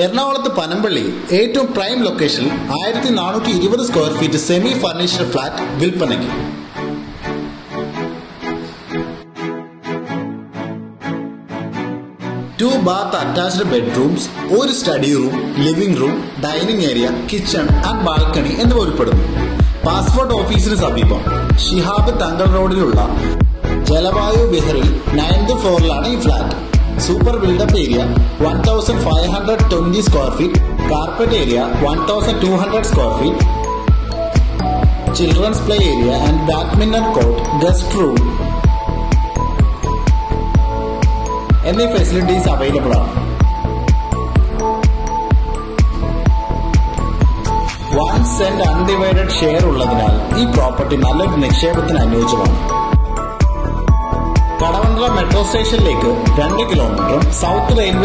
എറണാകുളത്ത് പനമ്പള്ളിയിൽ ഏറ്റവും പ്രൈം ലൊക്കേഷനിൽ 1420 square feet semi furnished flat വിൽപ്പനയ്ക്ക്. 2 bath attached bedrooms, 1 study room, living room, dining area, kitchen and balcony എന്നിവ ഉൾപ്പെടുന്നു. പാസ്പോർട്ട് ഓഫീസിന് സമീപം ഷിഹാബ് തങ്കൽ റോഡിലുള്ള ജലവായു വിഹറിൽ 9th ഫ്ലോറിലാണ് ഈ flat. Super build-up area 1520 square feet, carpet area 1200 square feet, children's play area and badminton court, guest room എന്നീ facilities available ആണ്. 1 cent undivided share ഉള്ളതിനാൽ ഈ പ്രോപ്പർട്ടി നല്ലൊരു നിക്ഷേപത്തിന് അനുയോജ്യമാണ്. കടവന്ത്ര മെട്രോ സ്റ്റേഷനിലേക്ക് 2 കിലോമീറ്ററും സൗത്ത് റെയിൽവേ